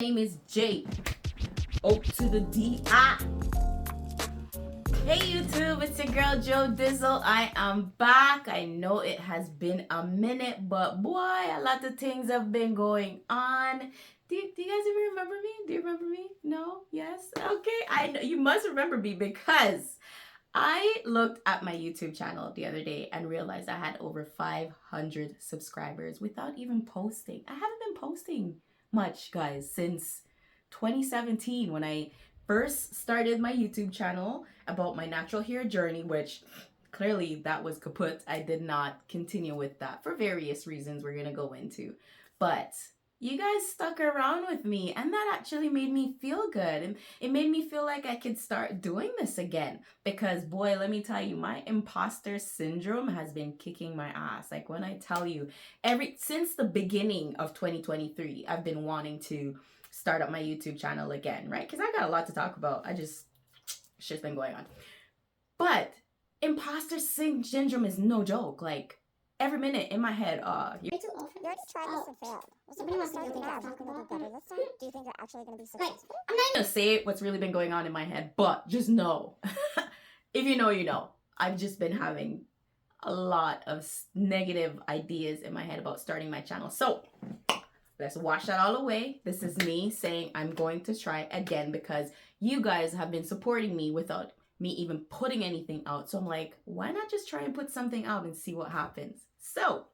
Name is J. O to the D-I. Hey YouTube, it's your girl Jo Dizzle. I am back. I know it has been a minute, but boy, a lot of things have been going on. Do you guys even remember me? Do you remember me? No? Yes? Okay. I know you must remember me because I looked at my YouTube channel the other day and realized I had over 500 subscribers without even posting. I haven't been posting much, guys, since 2017 when I first started my YouTube channel about my natural hair journey, which clearly that was kaput. I did not continue with that for various reasons we're gonna go into. But you guys stuck around with me, and that actually made me feel good. And it made me feel like I could start doing this again. Because boy, let me tell you, my imposter syndrome has been kicking my ass. Like when I tell you, since the beginning of 2023, I've been wanting to start up my YouTube channel again, right? Because I got a lot to talk about. Shit's been going on. But imposter syndrome is no joke. Like every minute in my head, You already tried this and failed. What's the point of starting out talking about better this time? Do you think you're actually going to be successful? I'm not gonna say what's really been going on in my head, but just know, if you know, you know. I've just been having a lot of negative ideas in my head about starting my channel. So let's wash that all away. This is me saying I'm going to try again because you guys have been supporting me without me even putting anything out. So I'm like, why not just try and put something out and see what happens? So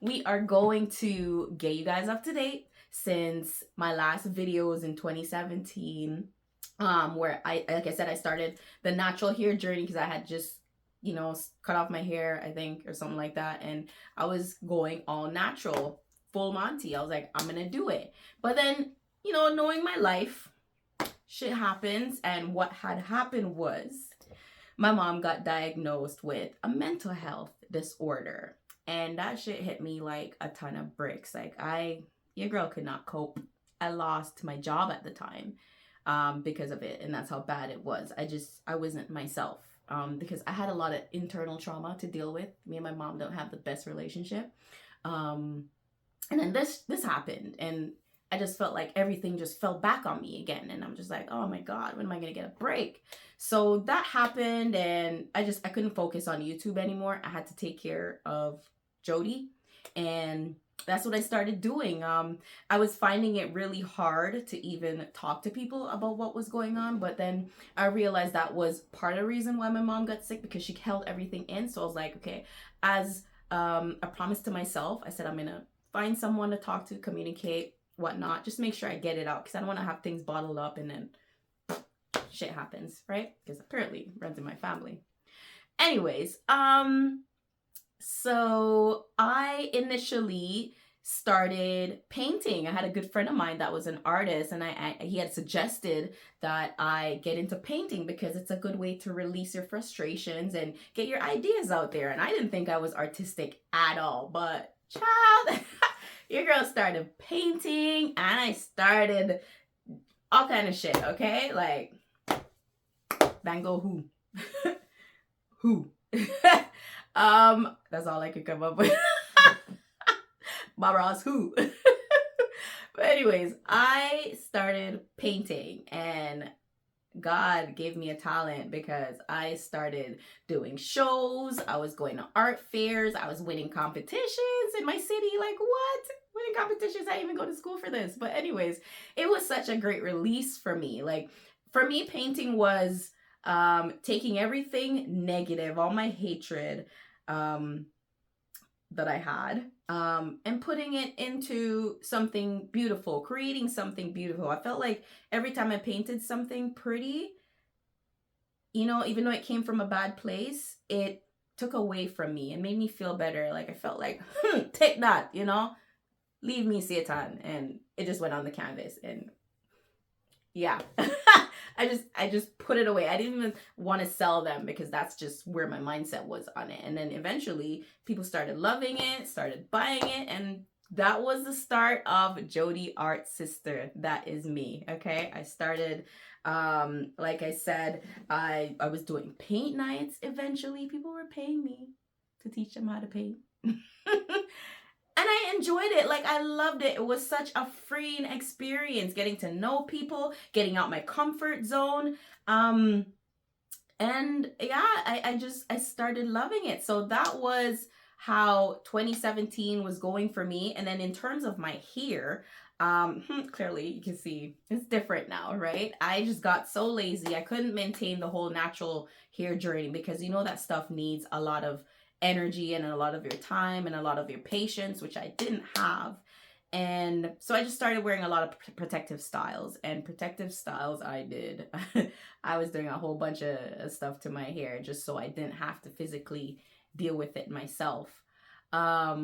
we are going to get you guys up to date since my last videos in 2017, where like I said, I started the natural hair journey because I had just, you know, cut off my hair, I think, or something like that. And I was going all natural, full Monty. I was like, I'm gonna do it. But then, you know, knowing my life, shit happens. And what had happened was my mom got diagnosed with a mental health disorder. And that shit hit me like a ton of bricks. Like your girl could not cope. I lost my job at the time because of it. And that's how bad it was. I wasn't myself because I had a lot of internal trauma to deal with. Me and my mom don't have the best relationship. And then this happened, and I just felt like everything just fell back on me again. And I'm just like, oh my God, when am I going to get a break? So that happened, and I couldn't focus on YouTube anymore. I had to take care of Jodi, and that's what I started doing. I was finding it really hard to even talk to people about what was going on. But then I realized that was part of the reason why my mom got sick, because she held everything in. So I was like, okay, as a promise to myself, I said, I'm going to find someone to talk to, communicate, whatnot, just make sure I get it out, because I don't want to have things bottled up and then shit happens, right? Because apparently it runs in my family. Anyways, so I initially started painting. I had a good friend of mine that was an artist, and he had suggested that I get into painting because it's a good way to release your frustrations and get your ideas out there. And I didn't think I was artistic at all, but child, your girl started painting, and I started all kind of shit, okay? Like, Van Gogh who? Who? That's all I could come up with. Bob Ross who? But anyways, I started painting, and God gave me a talent because I started doing shows. I was going to art fairs. I was winning competitions in my city. Like, what? Winning competitions? I didn't even go to school for this. But anyways, it was such a great release for me. Like, for me, painting was taking everything negative, all my hatred that I had, and putting it into something beautiful, creating something beautiful. I felt like every time I painted something pretty, you know, even though it came from a bad place, it took away from me and made me feel better. Like I felt like, take that, you know, leave me, Satan. And it just went on the canvas, and yeah. I just put it away. I didn't even want to sell them because that's just where my mindset was on it. And then eventually people started loving it, started buying it, and that was the start of Jodi Art Sister. That is me, okay? I started, like I said, I was doing paint nights eventually. People were paying me to teach them how to paint. And I enjoyed it. Like, I loved it. It was such a freeing experience, getting to know people, getting out my comfort zone. And yeah, I started loving it. So that was how 2017 was going for me. And then in terms of my hair, clearly you can see it's different now, right? I just got so lazy. I couldn't maintain the whole natural hair journey, because you know that stuff needs a lot of energy and a lot of your time and a lot of your patience, which I didn't have. And so I just started wearing a lot of protective styles, and protective styles I did. I was doing a whole bunch of stuff to my hair just so I didn't have to physically deal with it myself. But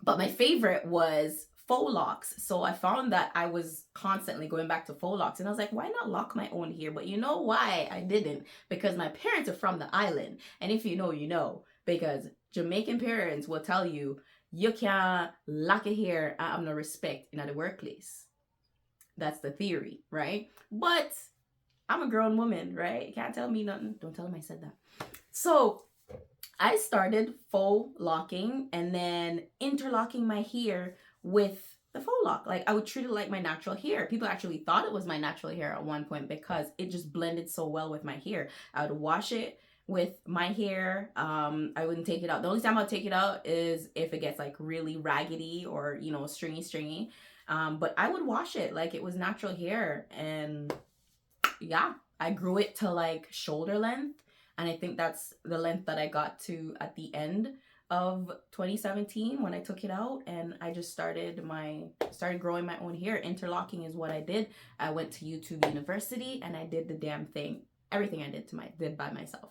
my favorite was faux locks. So I found that I was constantly going back to faux locks, and I was like, why not lock my own hair? But you know why I didn't? Because my parents are from the island. And if you know, you know, because Jamaican parents will tell you, you can't lock your hair and have no respect in the workplace. That's the theory, right? But I'm a grown woman, right? You can't tell me nothing. Don't tell them I said that. So I started faux locking and then interlocking my hair with the faux lock. Like, I would treat it like my natural hair. People actually thought it was my natural hair at one point because it just blended so well with my hair. I would wash it with my hair. I wouldn't take it out. The only time I'll take it out is if it gets like really raggedy or, you know, stringy. But I would wash it like it was natural hair. And yeah, I grew it to like shoulder length. And I think that's the length that I got to at the end of 2017 when I took it out. And I just started growing my own hair. Interlocking is what I did. I went to YouTube University and I did the damn thing. Everything I did by myself.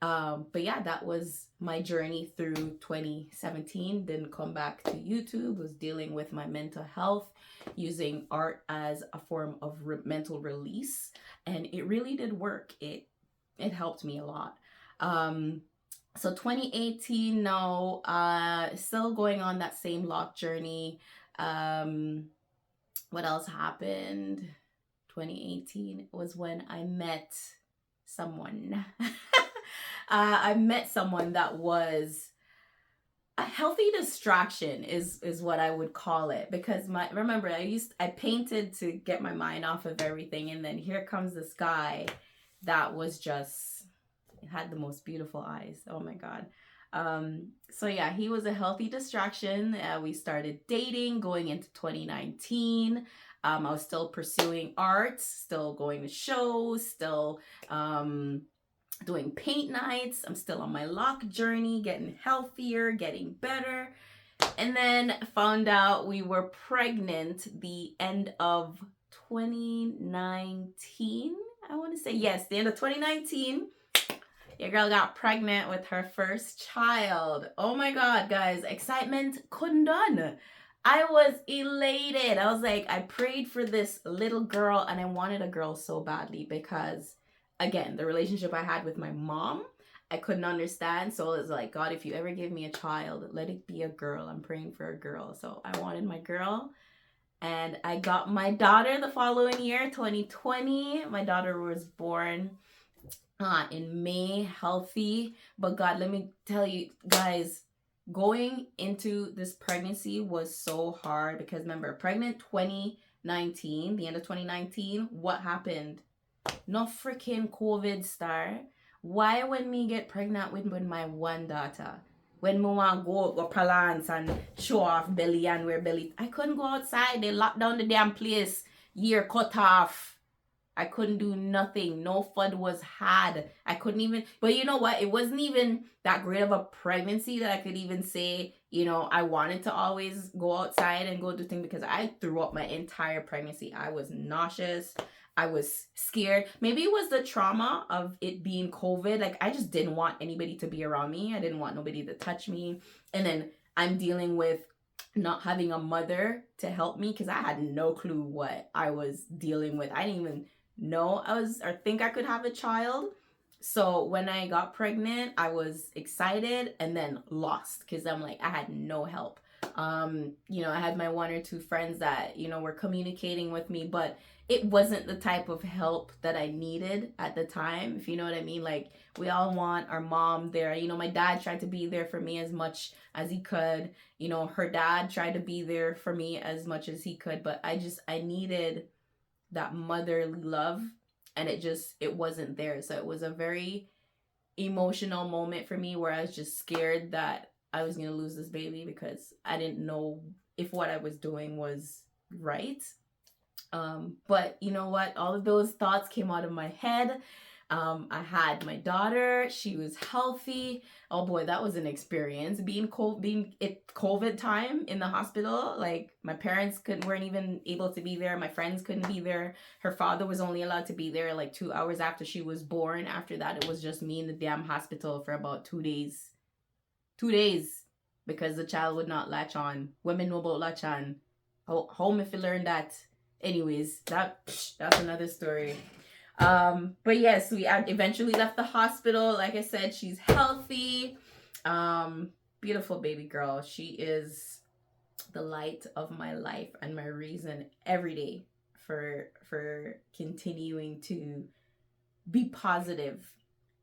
But yeah, that was my journey through 2017. Didn't come back to YouTube. Was dealing with my mental health, using art as a form of mental release, and it really did work. It helped me a lot. So 2018 now, still going on that same lock journey. What else happened? 2018 was when I met someone. I met someone that was a healthy distraction is what I would call it, because remember I painted to get my mind off of everything, and then here comes this guy that was just, had the most beautiful eyes. Oh my God. So yeah, he was a healthy distraction. We started dating going into 2019. I was still pursuing art, still going to shows, still doing paint nights. I'm still on my lock journey, getting healthier, getting better. And then found out we were pregnant the end of 2019. I want to say, yes, the end of 2019. Your girl got pregnant with her first child. Oh my God, guys, excitement couldn't done. I was elated. I was like, I prayed for this little girl, and I wanted a girl so badly because, again, the relationship I had with my mom, I couldn't understand. So it was like, God, if you ever give me a child, let it be a girl. I'm praying for a girl. So I wanted my girl. And I got my daughter the following year, 2020. My daughter was born in May, healthy. But God, let me tell you guys, going into this pregnancy was so hard because remember, pregnant 2019, the end of 2019, what happened? No freaking COVID start. Why when me get pregnant with my one daughter, when me want go palance and show off belly and wear belly, I couldn't go outside. They locked down the damn place. Year cut off. I couldn't do nothing. No food was had. I couldn't even, but you know what? It wasn't even that great of a pregnancy that I could even say, you know, I wanted to always go outside and go do things, because I threw up my entire pregnancy. I was nauseous. I was scared. Maybe it was the trauma of it being COVID. Like, I just didn't want anybody to be around me. I didn't want nobody to touch me. And then I'm dealing with not having a mother to help me, because I had no clue what I was dealing with. I didn't even know or think I could have a child. So when I got pregnant, I was excited and then lost, because I'm like, I had no help. You know, I had my one or two friends that, you know, were communicating with me, but it wasn't the type of help that I needed at the time, if you know what I mean. Like, we all want our mom there. You know, my dad tried to be there for me as much as he could. You know, her dad tried to be there for me as much as he could, but I needed that motherly love, and it wasn't there. So it was a very emotional moment for me where I was just scared that I was going to lose this baby because I didn't know if what I was doing was right. But you know what? All of those thoughts came out of my head. I had my daughter. She was healthy. Oh boy, that was an experience. Being COVID time in the hospital. Like, my parents weren't even able to be there. My friends couldn't be there. Her father was only allowed to be there like 2 hours after she was born. After that, it was just me in the damn hospital for about 2 days. 2 days, because the child would not latch on. Women know about latch on. Home if you learn that. Anyways, that's another story. But yes, we eventually left the hospital. Like I said, she's healthy. Beautiful baby girl. She is the light of my life and my reason every day for continuing to be positive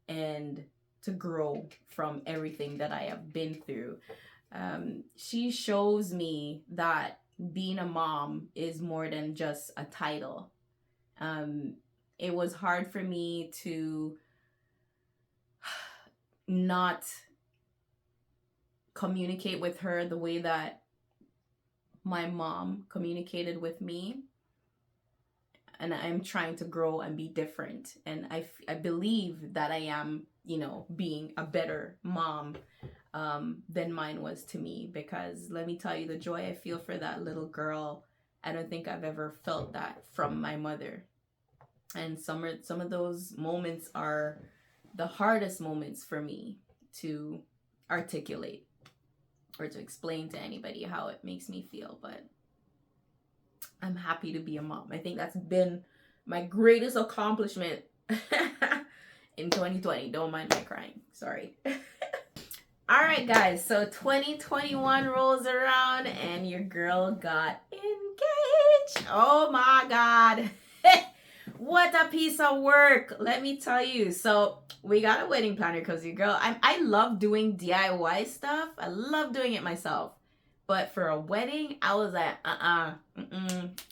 and to grow from everything that I have been through. She shows me that being a mom is more than just a title. It was hard for me to not communicate with her the way that my mom communicated with me. And I'm trying to grow and be different. And I believe that I am, you know, being a better mom than mine was to me. Because let me tell you, the joy I feel for that little girl, I don't think I've ever felt that from my mother. And some of those moments are the hardest moments for me to articulate or to explain to anybody how it makes me feel. But I'm happy to be a mom. I think that's been my greatest accomplishment in 2020. Don't mind my crying. Sorry. All right, guys. So 2021 rolls around and your girl got engaged. Oh my God. What a piece of work. Let me tell you. So we got a wedding planner because your girl, I love doing DIY stuff. I love doing it myself. But for a wedding, I was like,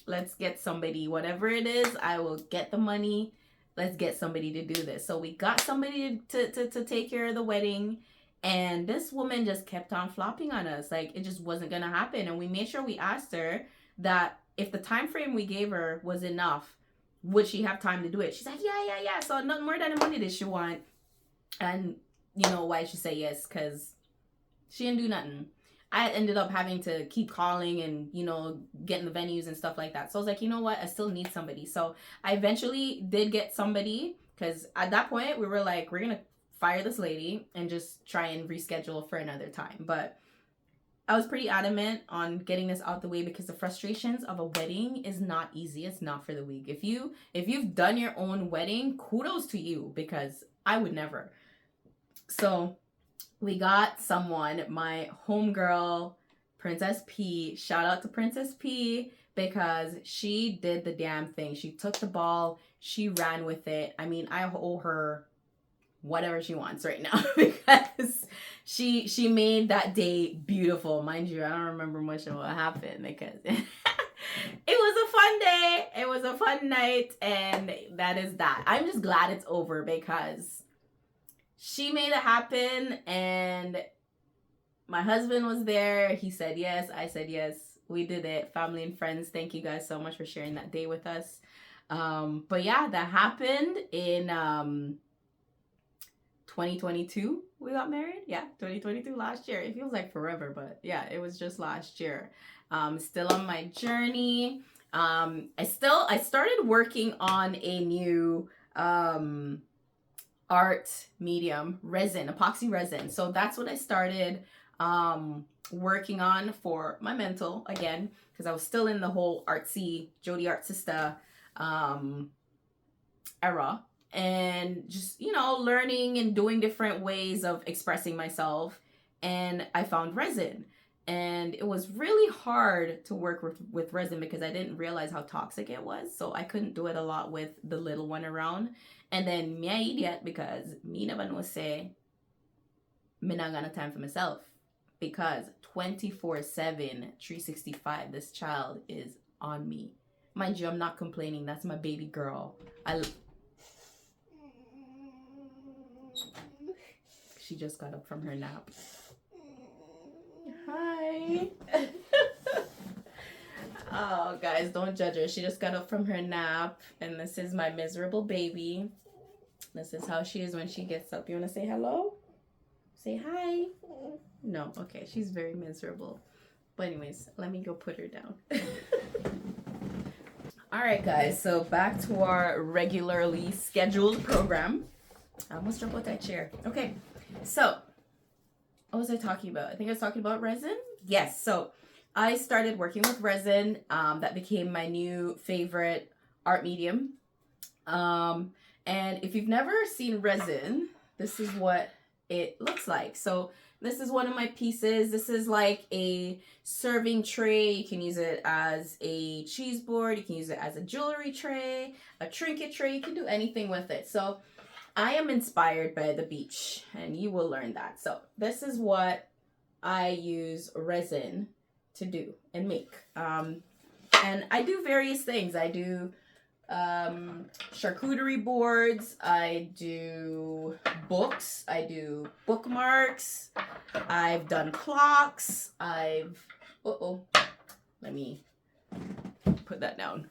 let's get somebody. Whatever it is, I will get the money. Let's get somebody to do this. So we got somebody to take care of the wedding. And this woman just kept on flopping on us. Like, it just wasn't going to happen. And we made sure we asked her that if the time frame we gave her was enough, would she have time to do it? She's like, yeah. So nothing more than the money that she want. And you know why she say yes? Because she didn't do nothing. I ended up having to keep calling and, you know, getting the venues and stuff like that. So I was like, you know what? I still need somebody. So I eventually did get somebody, because at that point we were like, we're going to fire this lady and just try and reschedule for another time. But I was pretty adamant on getting this out the way because the frustrations of a wedding is not easy. It's not for the weak. If you've done your own wedding, kudos to you, because I would never. So we got someone, my homegirl, Princess P. Shout out to Princess P, because she did the damn thing. She took the ball. She ran with it. I mean, I owe her whatever she wants right now because she made that day beautiful. Mind you, I don't remember much of what happened because it was a fun day. It was a fun night, and that is that. I'm just glad it's over because she made it happen, and my husband was there. He said yes. I said yes. We did it. Family and friends, thank you guys so much for sharing that day with us. But yeah, that happened in 2022. We got married. Yeah, 2022, last year. It feels like forever, but yeah, it was just last year. Still on my journey. I started working on a new art medium, resin, epoxy resin. So that's what I started working on for my mental again, because I was still in the whole artsy Jodi art sister era, and just, you know, learning and doing different ways of expressing myself. And I found resin, And it was really hard to work with resin because I didn't realize how toxic it was. So I couldn't do it a lot with the little one around. And then me, I idiot, because me never know say, me not gonna time for myself. Because 24/7, 365, this child is on me. Mind you, I'm not complaining. That's my baby girl. She just got up from her nap. Hi. Oh, guys, don't judge her. She just got up from her nap, and this is my miserable baby. This is how she is when she gets up. You want to say hello? Say hi. No, okay, she's very miserable. But anyways, let me go put her down. All right, guys, so back to our regularly scheduled program. I almost jumped out that chair. Okay, so what was I talking about? I think I was talking about resin. Yes, so I started working with resin. That became my new favorite art medium. And if you've never seen resin, this is what it looks like. So this is one of my pieces. This is like a serving tray. You can use it as a cheese board. You can use it as a jewelry tray, a trinket tray. You can do anything with it. So I am inspired by the beach, and you will learn that. So this is what I use resin to do and make. And I do various things. I do charcuterie boards, I do books, I do bookmarks, I've done clocks, let me put that down.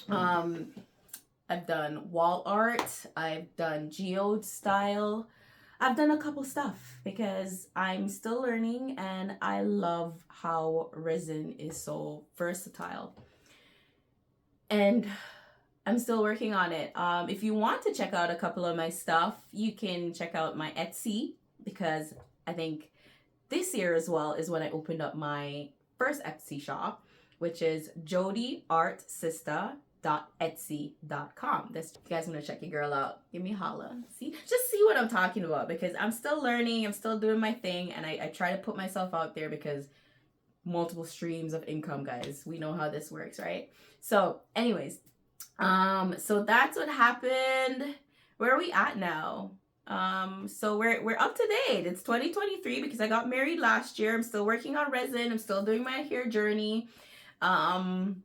I've done wall art, I've done geode style, I've done a couple stuff because I'm still learning, and I love how resin is so versatile. And I'm still working on it. If you want to check out a couple of my stuff, you can check out my Etsy, because I think this year as well is when I opened up my first Etsy shop, which is jodiartsista.etsy.com. This, if you guys want to check your girl out, give me a holla. Just see what I'm talking about, because I'm still learning, I'm still doing my thing, and I try to put myself out there because multiple streams of income, guys. We know how this works, right? So anyways, so that's what happened. Where are we at now? So we're up to date. It's 2023 because I got married last year. I'm still working on resin. I'm still doing my hair journey. We're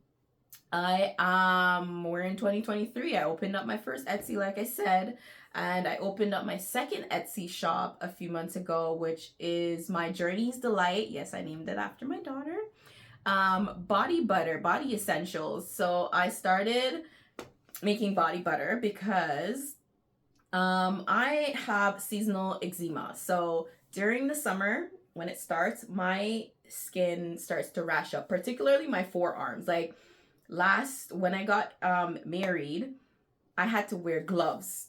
in 2023. I opened up my first Etsy, like I said, and I opened up my second Etsy shop a few months ago, which is my Journey's Delight. Yes, I named it after my daughter. Body butter, body essentials. So I started making body butter because I have seasonal eczema. So during the summer, when it starts, my skin starts to rash up, particularly my forearms. Like when I got married, I had to wear gloves,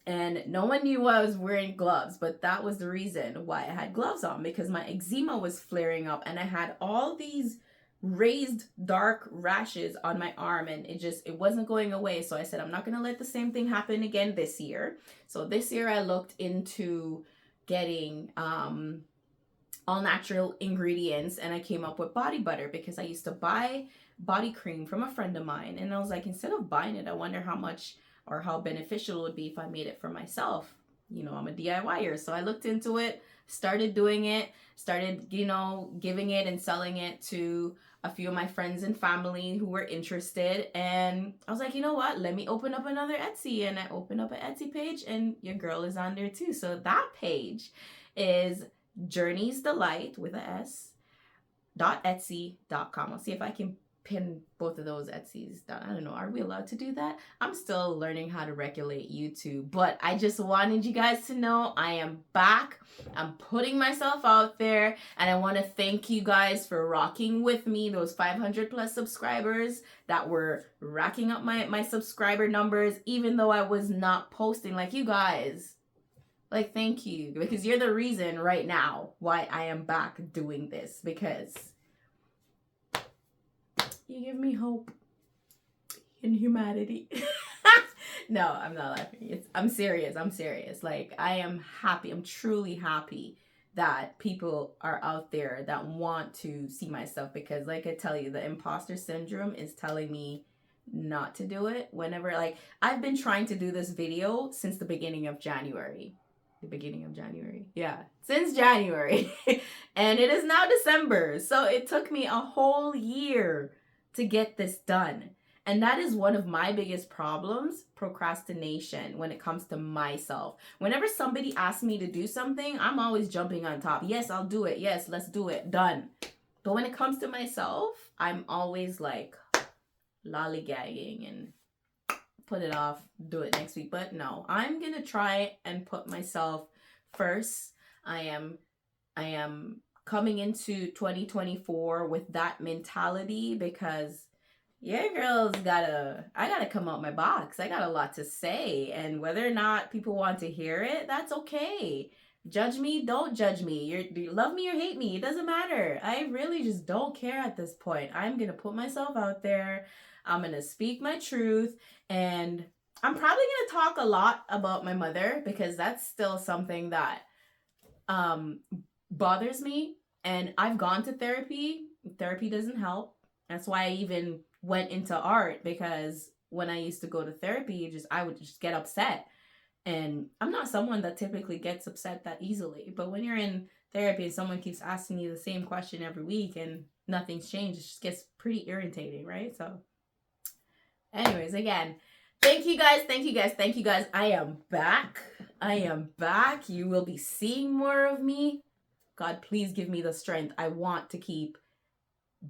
and no one knew I was wearing gloves, but that was the reason why I had gloves on, because my eczema was flaring up, and I had all these raised dark rashes on my arm, and it wasn't going away. So I said, I'm not going to let the same thing happen again this year. So this year I looked into getting all natural ingredients, and I came up with body butter, because I used to buy body cream from a friend of mine, and I was like, instead of buying it, I wonder how much or how beneficial it would be if I made it for myself. You know, I'm a DIYer. So I looked into it, started doing it, started, giving it and selling it to a few of my friends and family who were interested. And I was like, you know what? Let me open up another Etsy. And I opened up an Etsy page, and your girl is on there too. So that page is Journey's Delight with a S .etsy.com. I'll see if I can pin both of those Etsy's down. I don't know. Are we allowed to do that? I'm still learning how to regulate YouTube, but I just wanted you guys to know I am back. I'm putting myself out there, and I want to thank you guys for rocking with me. Those 500 plus subscribers that were racking up my subscriber numbers, even though I was not posting. Like, you guys, like, thank you, because you're the reason right now why I am back doing this, because you give me hope in humanity. No, I'm not laughing. I'm serious. Like, I am happy. I'm truly happy that people are out there that want to see myself, because like I tell you, the imposter syndrome is telling me not to do it whenever, like, I've been trying to do this video since the beginning of January. Yeah, since January. And it is now December, so it took me a whole year to get this done. And that is one of my biggest problems, procrastination, when it comes to myself. Whenever somebody asks me to do something, I'm always jumping on top. Yes, I'll do it. Yes, let's do it. Done. But when it comes to myself, I'm always like lollygagging and put it off, do it next week. But no, I'm going to try and put myself first. I am coming into 2024 with that mentality, because yeah, girls, I gotta come out my box. I got a lot to say, and whether or not people want to hear it, that's okay. Judge me, don't judge me. You love me or hate me, it doesn't matter. I really just don't care at this point. I'm gonna put myself out there. I'm gonna speak my truth, and I'm probably gonna talk a lot about my mother, because that's still something that bothers me. And I've gone to therapy. Therapy doesn't help. That's why I even went into art, because when I used to go to therapy, I would just get upset. And I'm not someone that typically gets upset that easily. But when you're in therapy and someone keeps asking you the same question every week and nothing's changed, it just gets pretty irritating, right? So anyways, again, thank you guys. I am back. You will be seeing more of me. God, please give me the strength. I want to keep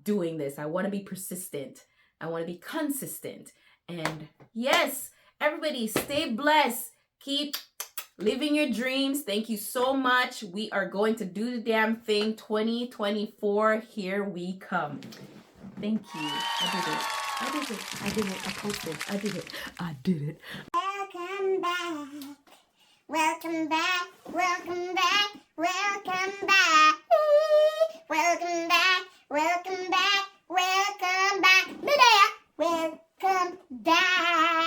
doing this. I want to be persistent. I want to be consistent. And yes, everybody stay blessed. Keep living your dreams. Thank you so much. We are going to do the damn thing. 2024, here we come. Thank you. I did it. I posted. I did it. Welcome back. Welcome back. Welcome back. Welcome back. Welcome back. Welcome back. Welcome back. Welcome back.